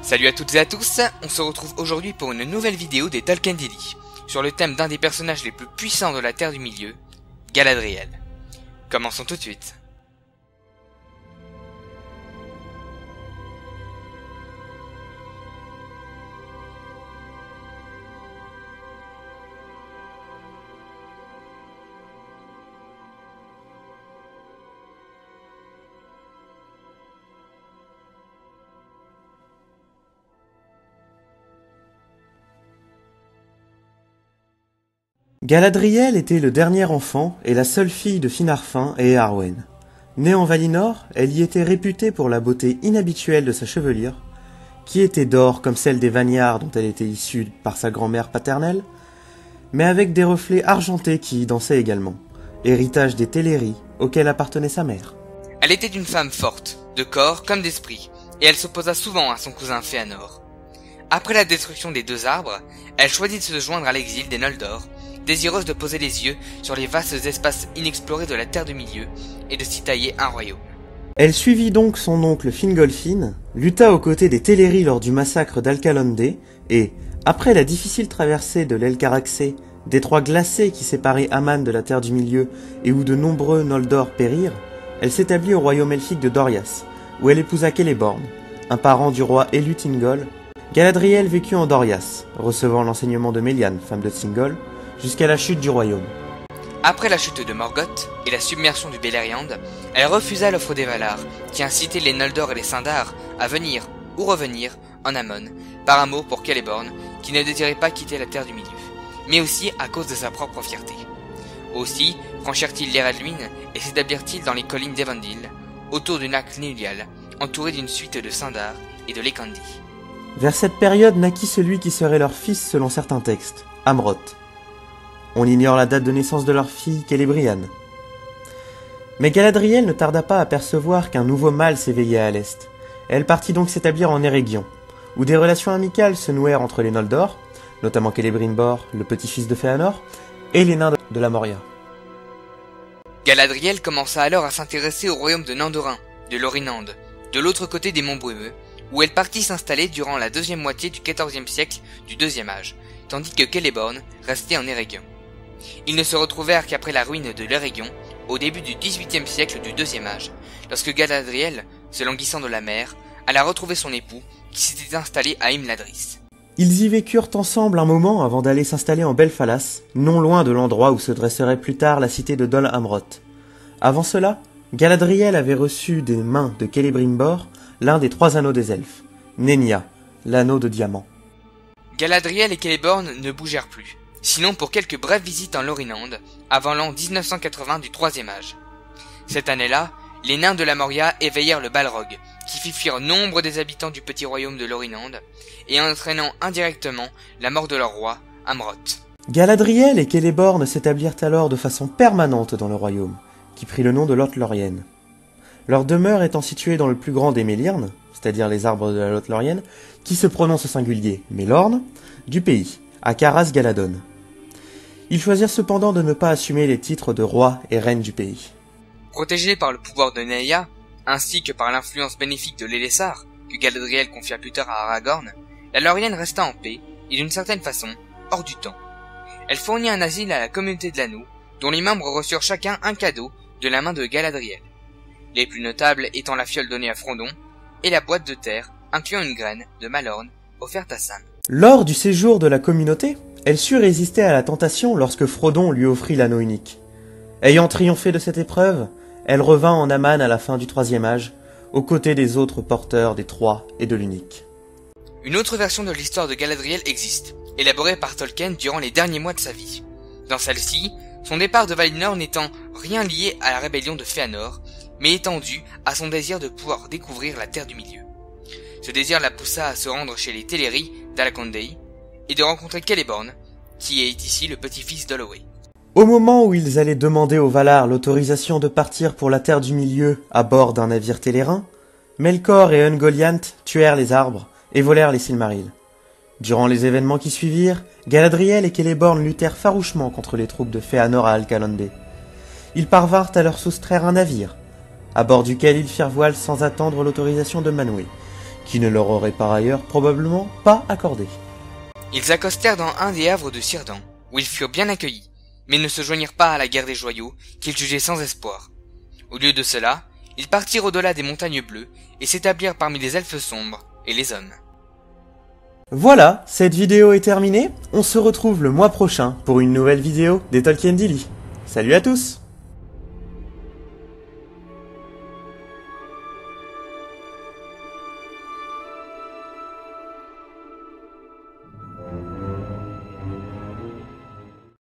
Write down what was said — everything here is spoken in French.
Salut à toutes et à tous, on se retrouve aujourd'hui pour une nouvelle vidéo des Tolkien Daily, sur le thème d'un des personnages les plus puissants de la Terre du Milieu, Galadriel. Commençons tout de suite. Galadriel était le dernier enfant et la seule fille de Finarfin et Éarwen. Née en Valinor, elle y était réputée pour la beauté inhabituelle de sa chevelure, qui était d'or comme celle des Vanyar dont elle était issue par sa grand-mère paternelle, mais avec des reflets argentés qui y dansaient également, héritage des Teleri auxquels appartenait sa mère. Elle était une femme forte, de corps comme d'esprit, et elle s'opposa souvent à son cousin Fëanor. Après la destruction des deux arbres, elle choisit de se joindre à l'exil des Noldor, désireuse de poser les yeux sur les vastes espaces inexplorés de la Terre du Milieu et de s'y tailler un royaume. Elle suivit donc son oncle Fingolfin, lutta aux côtés des Teleri lors du massacre d'Alcalondé et, après la difficile traversée de l'Elcaraxé, détroit glacé qui séparait Aman de la Terre du Milieu et où de nombreux Noldor périrent, elle s'établit au royaume elfique de Doriath, où elle épousa Celeborn, un parent du roi Élu-Thingol. Galadriel vécut en Doriath, recevant l'enseignement de Melian, femme de Thingol, jusqu'à la chute du royaume. Après la chute de Morgoth et la submersion du Beleriand, elle refusa l'offre des Valar, qui incitait les Noldor et les Sindar à venir ou revenir en Amon, par amour pour Celeborn, qui ne désirait pas quitter la Terre du Milieu, mais aussi à cause de sa propre fierté. Aussi franchirent-ils l'Eredluin et s'établirent-ils dans les collines d'Evandil, autour du lac Nérial, entourés d'une suite de Sindar et de Lekandi. Vers cette période naquit celui qui serait leur fils selon certains textes, Amroth. On ignore la date de naissance de leur fille, Celebrian. Mais Galadriel ne tarda pas à percevoir qu'un nouveau mal s'éveillait à l'est. Elle partit donc s'établir en Eregion, où des relations amicales se nouèrent entre les Noldor, notamment Celebrimbor, le petit-fils de Fëanor, et les nains de la Moria. Galadriel commença alors à s'intéresser au royaume de Nandorin, de Lorinand, de l'autre côté des monts brumeux, où elle partit s'installer durant la deuxième moitié du XIVe siècle du Deuxième Âge, tandis que Celeborn restait en Eregion. Ils ne se retrouvèrent qu'après la ruine de l'Eregion, au début du XVIIIe siècle du Deuxième Âge, lorsque Galadriel, se languissant de la mer, alla retrouver son époux, qui s'était installé à Imladris. Ils y vécurent ensemble un moment avant d'aller s'installer en Belfalas, non loin de l'endroit où se dresserait plus tard la cité de Dol Amroth. Avant cela, Galadriel avait reçu des mains de Celebrimbor l'un des 3 anneaux des elfes, Nenya, l'anneau de diamant. Galadriel et Celeborn ne bougèrent plus, sinon pour quelques brèves visites en Lorinand, avant l'an 1980 du Troisième Âge. Cette année-là, les nains de la Moria éveillèrent le Balrog, qui fit fuir nombre des habitants du petit royaume de Lorinand, et entraînant indirectement la mort de leur roi, Amroth. Galadriel et Celeborn s'établirent alors de façon permanente dans le royaume, qui prit le nom de Lothlorien. Leur demeure étant située dans le plus grand des Mélirnes, c'est-à-dire les arbres de la Lothlorien, qui se prononce au singulier Mélorn, du pays, à Caras Galadon. Ils choisirent cependant de ne pas assumer les titres de roi et reine du pays. Protégés par le pouvoir de Neya, ainsi que par l'influence bénéfique de l'Élessar, que Galadriel confia plus tard à Aragorn, la Lorienne resta en paix, et d'une certaine façon, hors du temps. Elle fournit un asile à la communauté de l'anneau, dont les membres reçurent chacun un cadeau de la main de Galadriel. Les plus notables étant la fiole donnée à Frodon, et la boîte de terre, incluant une graine de Malorn, offerte à Sam. Lors du séjour de la communauté, elle sut résister à la tentation lorsque Frodon lui offrit l'anneau unique. Ayant triomphé de cette épreuve, elle revint en Aman à la fin du Troisième Âge, aux côtés des autres porteurs des Trois et de l'unique. Une autre version de l'histoire de Galadriel existe, élaborée par Tolkien durant les derniers mois de sa vie. Dans celle-ci, son départ de Valinor n'étant rien lié à la rébellion de Fëanor, mais étant dû à son désir de pouvoir découvrir la Terre du Milieu. Ce désir la poussa à se rendre chez les Teleri d'Alakondei et de rencontrer Celeborn, qui est ici le petit-fils d'Holloway. Au moment où ils allaient demander aux Valar l'autorisation de partir pour la Terre du Milieu à bord d'un navire télérin, Melkor et Ungoliant tuèrent les arbres et volèrent les Silmarils. Durant les événements qui suivirent, Galadriel et Celeborn luttèrent farouchement contre les troupes de Fëanor à Alcalondé. Ils parvinrent à leur soustraire un navire, à bord duquel ils firent voile sans attendre l'autorisation de Manwë, qui ne leur aurait par ailleurs probablement pas accordé. Ils accostèrent dans un des havres de Círdan, où ils furent bien accueillis, mais ne se joignirent pas à la guerre des joyaux, qu'ils jugeaient sans espoir. Au lieu de cela, ils partirent au-delà des montagnes bleues, et s'établirent parmi les elfes sombres et les hommes. Voilà, cette vidéo est terminée, on se retrouve le mois prochain pour une nouvelle vidéo des Tolkien Daily. Salut à tous!